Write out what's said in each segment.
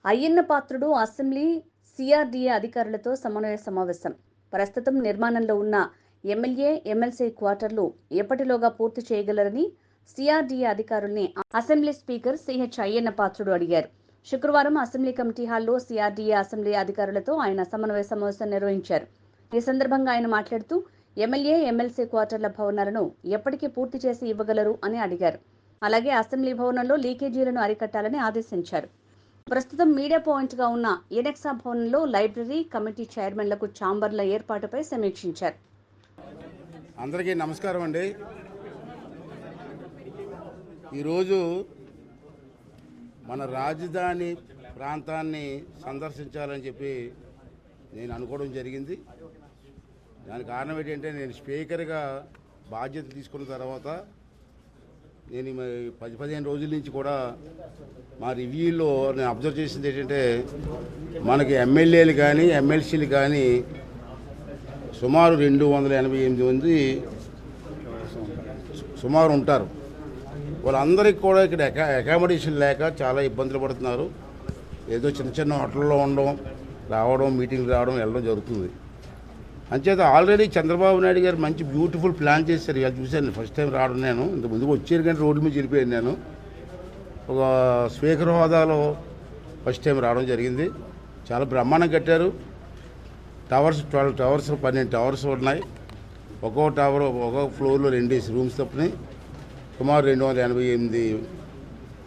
Ayyanna Patrudu assembly CRDA అధికారులతో సమన్వయ సమావేశం. ప్రస్తుతం నిర్మాణంలో ఉన్న ఎమ్మెల్యే, ఎమ్మెల్సీ క్వార్టర్లు ఎప్పటిలోగా పూర్తి చేయగలరని సిఆర్డీఏ అధికారుల్ని assembly speaker CH Ayyanna Patrudu అడిగారు. శుక్రవారం అసెంబ్లీ కమిటీ హాల్లో సిఆర్డీఏ అసెంబ్లీ అధికారులతో ఆయన సమన్వయ సమావేశం నిర్వహించారు. ఈ సందర్భంగా ఆయన మాట్లాడుతూ ఎమ్మెల్యే, ఎమ్మెల్సీ క్వార్టర్ల భవనాలను ఎప్పటికీ పూర్తి చేసి ఇవ్వగలరు అని అడిగారు. అలాగే అసెంబ్లీ భవనంలో లీకేజీలను అరికట్టాలని ఆదేశించారు. ప్రస్తుతం మీడియా పాయింట్గా ఉన్న ఎనెక్సా భవనంలో లైబ్రరీ కమిటీ చైర్మన్లకు ఛాంబర్ల ఏర్పాటుపై సమీక్షించారు. అందరికీ నమస్కారం అండి. ఈరోజు మన రాజధాని ప్రాంతాన్ని సందర్శించాలని చెప్పి నేను అనుకోవడం జరిగింది. దానికి కారణం ఏంటంటే, నేను స్పీకర్గా బాధ్యత తీసుకున్న తర్వాత నేను 10-15 రోజుల నుంచి కూడా మా రివ్యూలో నేను అబ్జర్వ్ చేసింది ఏంటంటే, మనకి ఎమ్మెల్యేలు కానీ ఎమ్మెల్సీలు కానీ సుమారు 288 మంది సుమారు ఉంటారు. వాళ్ళందరికీ కూడా ఇక్కడ అకామిడేషన్ లేక చాలా ఇబ్బందులు పడుతున్నారు. ఏదో చిన్న చిన్న హోటల్లో ఉండడం, రావడం, మీటింగ్లు రావడం, వెళ్ళడం జరుగుతుంది. అంచేత ఆల్రెడీ చంద్రబాబు నాయుడు గారు మంచి బ్యూటిఫుల్ ప్లాన్ చేశారు. ఇవాళ చూశాను, ఫస్ట్ టైం రావడం. నేను ఇంత ముందుకు వచ్చాను కానీ రోడ్డు మీద వెళ్ళిపోయాను. నేను ఒక స్పీకర్ హోదాలో ఫస్ట్ టైం రావడం జరిగింది. చాలా బ్రహ్మాండం కట్టారు. టవర్స్ 12 టవర్స్ 12 టవర్స్ ఉన్నాయి. ఒక్కో టవర్ ఒక్కొక్క ఫ్లోర్లో 2 రూమ్స్ తప్పని సుమారు 288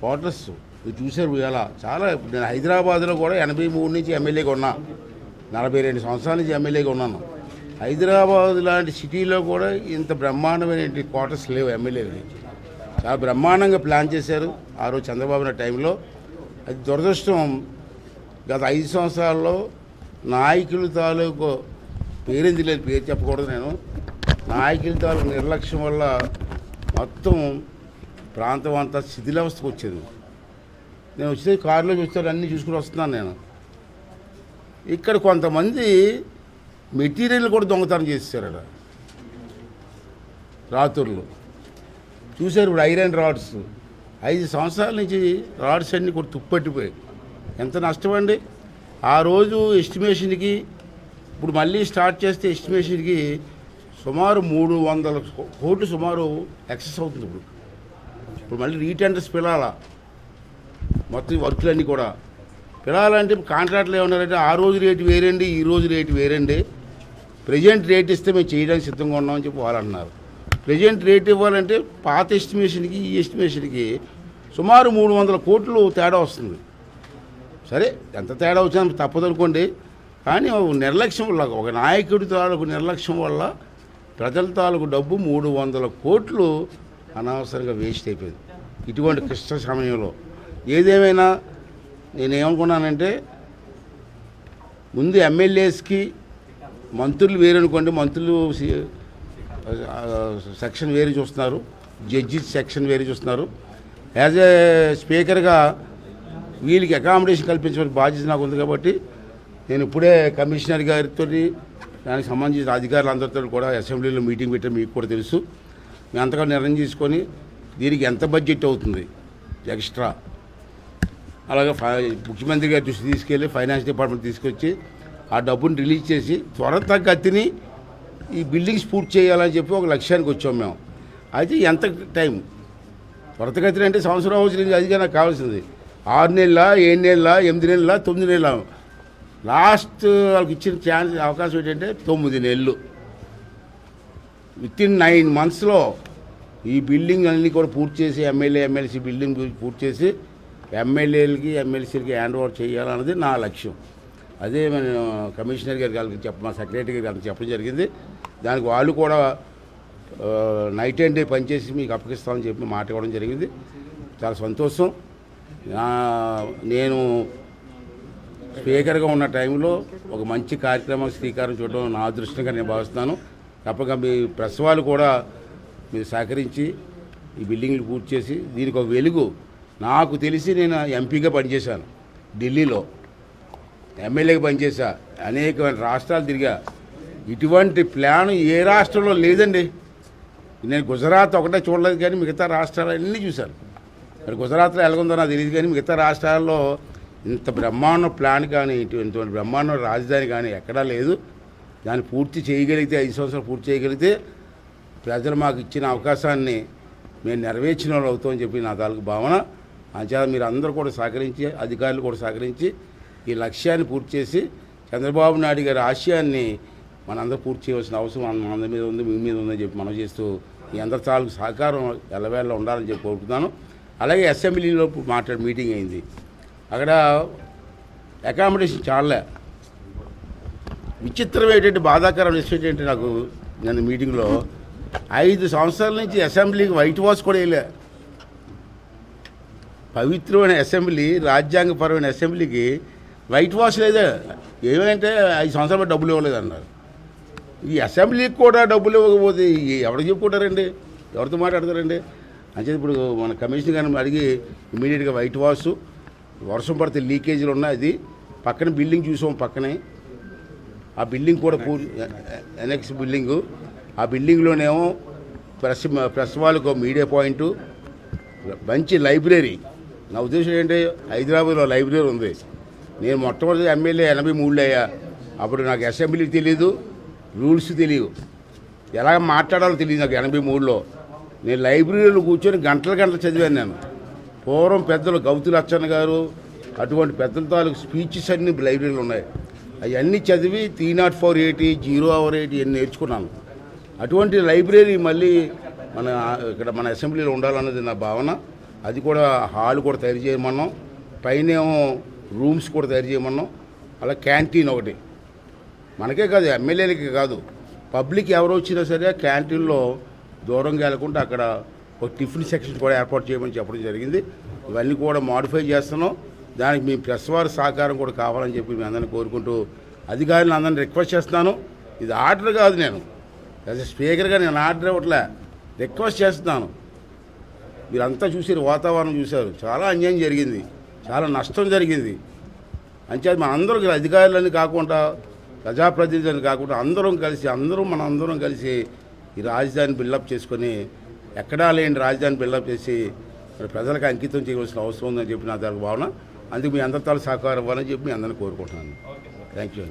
క్వార్టర్స్. ఇది చూశారు ఇలా. చాలా నేను హైదరాబాద్లో కూడా 83 నుంచి ఎమ్మెల్యేగా ఉన్నా. 42 సంవత్సరాల నుంచి ఎమ్మెల్యేగా ఉన్నాను. హైదరాబాద్ లాంటి సిటీలో కూడా ఇంత బ్రహ్మాండమైన క్వార్టర్స్ లేవు ఎమ్మెల్యేలకి. చాలా బ్రహ్మాండంగా ప్లాన్ చేశారు ఆ రోజు చంద్రబాబు నాయుడు టైంలో. అది దురదృష్టం, గత 5 సంవత్సరాల్లో నాయకుల తాలూకు పేరేంది లేదు, పేరు చెప్పకూడదు. నేను నాయకుల తాలూకు నిర్లక్ష్యం వల్ల మొత్తం ప్రాంతం అంతా శిథిలావస్థకు వచ్చేది. నేను వచ్చే కారులో చూస్తాను, అన్నీ చూసుకుని వస్తున్నాను. నేను ఇక్కడ కొంతమంది మెటీరియల్ కూడా దొంగతనం చేసేసారట రాత్రులు. చూశారు ఇప్పుడు ఐరన్ రాడ్స్ 5 సంవత్సరాల నుంచి రాడ్స్ అన్నీ కూడా తుప్పట్టిపోయాయి. ఎంత నష్టం అండి. ఆ రోజు ఎస్టిమేషన్కి ఇప్పుడు మళ్ళీ స్టార్ట్ చేస్తే ఎస్టిమేషన్కి సుమారు 300 కోట్లు సుమారు ఎక్సెస్ అవుతుంది. ఇప్పుడు మళ్ళీ రీటెండర్స్ పిలాలా, మొత్తం వర్క్లన్నీ కూడా పిలాలంటే కాంట్రాక్ట్లు ఏమన్నారంటే, ఆ రోజు రేటు వేరండి, ఈ రోజు రేటు వేరండి, ప్రజెంట్ రేట్ ఇస్తే మేము చేయడానికి సిద్ధంగా ఉన్నామని చెప్పి వాళ్ళు అంటున్నారు. ప్రజెంట్ రేట్ ఇవ్వాలంటే పాత ఎస్టిమేషన్కి ఈ ఎస్టిమేషన్కి సుమారు 300 కోట్లు తేడా వస్తుంది. సరే, ఎంత తేడా వచ్చినా తప్పదనుకోండి. కానీ నిర్లక్ష్యం వల్ల, ఒక నాయకుడి తాలూకు నిర్లక్ష్యం వల్ల ప్రజల తాలూకు డబ్బు 300 కోట్లు అనవసరంగా వేస్ట్ అయిపోయింది ఇటువంటి క్లిష్ట సమయంలో. ఏదేమైనా నేనేమనుకున్నానంటే, ముందు ఎమ్మెల్యేస్కి మంత్రులు వేరనుకోండి, మంత్రులు సెక్షన్ వేరే చూస్తున్నారు, జడ్జెస్ సెక్షన్ వేరే చూస్తున్నారు. యాజ్ ఏ స్పీకర్గా వీళ్ళకి అకామిడేషన్ కల్పించే బాధ్యత నాకు ఉంది. కాబట్టి నేను ఇప్పుడే కమిషనర్ గారితో, దానికి సంబంధించిన అధికారులందరితో కూడా అసెంబ్లీలో మీటింగ్ పెట్టారు. మీకు కూడా తెలుసు. మేము అంతగా నిర్ణయం తీసుకొని దీనికి ఎంత బడ్జెట్ అవుతుంది ఎక్స్ట్రా, అలాగే ముఖ్యమంత్రి గారి దృష్టి తీసుకెళ్ళి ఫైనాన్స్ డిపార్ట్మెంట్ తీసుకొచ్చి ఆ డబ్బుని రిలీజ్ చేసి త్వరతగతిని ఈ బిల్డింగ్స్ పూర్తి చేయాలని చెప్పి ఒక లక్ష్యానికి వచ్చాం మేము. అయితే ఎంత టైం త్వరతగతిని అంటే సంవత్సరం అవసరం, అదిగా నాకు కావాల్సింది 6 నెలల, 7 నెలల, 8 నెలల, 9 నెలల. లాస్ట్ వాళ్ళకి ఇచ్చిన ఛాన్స్ అవకాశం ఏంటంటే 9 నెలలు. విత్ ఇన్ 9 monthsలో ఈ బిల్డింగ్ అన్నీ కూడా పూర్తి చేసి, ఎమ్మెల్యే, ఎమ్మెల్సీ బిల్డింగ్ పూర్తి చేసి ఎమ్మెల్యేలకి, ఎమ్మెల్సీలకి హ్యాండ్ ఓవర్ చేయాలన్నది నా లక్ష్యం. అదే నేను కమిషనర్ గారికి మా సెక్రటరీ గారికి చెప్పడం జరిగింది. దానికి వాళ్ళు కూడా నైట్ అండ్ డే పనిచేసి మీకు అప్పగిస్తామని చెప్పి మాట ఇవ్వడం జరిగింది. చాలా సంతోషం. నేను స్పీకర్గా ఉన్న టైంలో ఒక మంచి కార్యక్రమం శ్రీకారం చూడడం నా అదృష్టంగా నేను భావిస్తున్నాను. తప్పక మీ ప్రెస్ వాళ్ళు కూడా మీరు సహకరించి ఈ బిల్డింగ్లు పూర్తి చేసి దీనికి ఒక వెలుగు. నాకు తెలిసి నేను ఎంపీగా పనిచేశాను, ఢిల్లీలో ఎమ్మెల్యేగా పనిచేశా, అనేక రాష్ట్రాలు తిరిగా. ఇటువంటి ప్లాన్ ఏ రాష్ట్రంలో లేదండి. నేను గుజరాత్ ఒకటే చూడలేదు కానీ మిగతా రాష్ట్రాలన్నీ చూశాను. మరి గుజరాత్లో ఎలాగుందో నాకు తెలియదు కానీ మిగతా రాష్ట్రాల్లో ఇంత బ్రహ్మాండ ప్లాన్ కానీ ఇటువంటి బ్రహ్మాండ రాజధాని కానీ ఎక్కడా లేదు. దాన్ని పూర్తి చేయగలిగితే 5 సంవత్సరాలు పూర్తి చేయగలిగితే ప్రజలు మాకు ఇచ్చిన అవకాశాన్ని మేము నెరవేర్చిన వాళ్ళు అవుతామని చెప్పి నా తాలూకు భావన. అంచేత మీరు అందరూ కూడా సహకరించి, అధికారులు కూడా సహకరించి ఈ లక్ష్యాన్ని పూర్తి చేసి చంద్రబాబు నాయుడు గారి ఆశయాన్ని మనందరూ పూర్తి చేయవలసిన అవసరం మన మీద ఉంది, మీ మీద ఉందని చెప్పి మనం చేస్తూ ఈ అందరి తాలూకు సహకారం ఎల్లవేళ ఉండాలని చెప్పి కోరుకుంటున్నాను. అలాగే అసెంబ్లీలో మీటింగ్ అయింది. అక్కడ అకామిడేషన్ చాలా విచిత్రం ఏంటంటే, బాధాకరం విషయం ఏంటంటే, నాకు నేను మీటింగ్లో 5 సంవత్సరాల నుంచి అసెంబ్లీకి వైట్ వాష్ కూడా వేయలే. పవిత్రమైన అసెంబ్లీ, రాజ్యాంగపరమైన అసెంబ్లీకి వైట్ వాష్ లేదా. ఏమంటే 5 సంవత్సరాలు డబ్బులు ఇవ్వలేదు అన్నారు. ఈ అసెంబ్లీకి కూడా డబ్బులు ఇవ్వకపోతే ఎవరికి చెప్పుకుంటారండి, ఎవరితో మాట్లాడతారండి? అంటే ఇప్పుడు మన కమిషనర్ గారిని అడిగి ఇమీడియట్గా వైట్ వాష్, వర్షం పడితే లీకేజీలు ఉన్నాయి. అది పక్కన బిల్డింగ్ చూసాం, పక్కనే ఆ బిల్డింగ్ కూడా ఎనెక్స్ బిల్డింగు. ఆ బిల్డింగ్లోనేమో ప్రెస్ వాళ్ళకు మీడియా పాయింటు, మంచి లైబ్రరీ. నా ఉద్దేశం ఏంటంటే, హైదరాబాద్లో లైబ్రరీ ఉంది. నేను మొట్టమొదటి ఎమ్మెల్యే 83లో అయ్యా. అప్పుడు నాకు అసెంబ్లీ తెలియదు, రూల్స్ తెలియదు, ఎలా మాట్లాడాలో తెలియదు నాకు. 83లో నేను లైబ్రరీలో కూర్చొని గంటలు చదివాను. నేను పూర్వం పెద్దలు గౌతు లచ్చన్న గారు అటువంటి పెద్దల తాలూకు స్పీచెస్ అన్నీ లైబ్రరీలో ఉన్నాయి. అవన్నీ చదివి 30480, 0/80 ఇవన్నీ నేర్చుకున్నాను. అటువంటి లైబ్రరీ మళ్ళీ ఇక్కడ మన అసెంబ్లీలో ఉండాలన్నది నా భావన. అది కూడా హాల్ కూడా తయారు చేయమన్నాం, పైనేమో రూమ్స్ కూడా తయారు చేయమన్నాం. అలా క్యాంటీన్ ఒకటి మనకే కాదు, ఎమ్మెల్యేలకి కాదు, పబ్లిక్ ఎవరు వచ్చినా సరే క్యాంటీన్లో దూరంగా వెళ్ళకుండా అక్కడ ఒక టిఫిన్ సెక్షన్ కూడా ఏర్పాటు చేయమని చెప్పడం జరిగింది. ఇవన్నీ కూడా మాడిఫై చేస్తున్నాం. దానికి మీ ప్రెస్ వారి సహకారం కూడా కావాలని చెప్పి మీ అందరిని కోరుకుంటూ అధికారులను అందరినీ రిక్వెస్ట్ చేస్తున్నాను. ఇది ఆర్డర్ కాదు, నేను యాజ్ ఎ స్పీకర్గా నేను ఆర్డర్ ఇవ్వట్లే, రిక్వెస్ట్ చేస్తున్నాను. మీరంతా చూసారు, వాతావరణం చూశారు, చాలా అన్యాయం జరిగింది, చాలా నష్టం జరిగింది. అంచేది మన అందరూ అధికారులని కాకుండా, ప్రజాప్రతినిధులని కాకుండా అందరం కలిసి ఈ రాజధాని బిల్డప్ చేసుకొని, ఎక్కడా లేని రాజధాని బిల్డప్ చేసి ప్రజలకు అంకితం చేయవలసిన అవసరం ఉందని చెప్పి నా దానికి భావన. అందుకు మీ అందరితో సహకారం ఇవ్వాలని చెప్పి మీ అందరిని కోరుకుంటున్నాను. Thank you.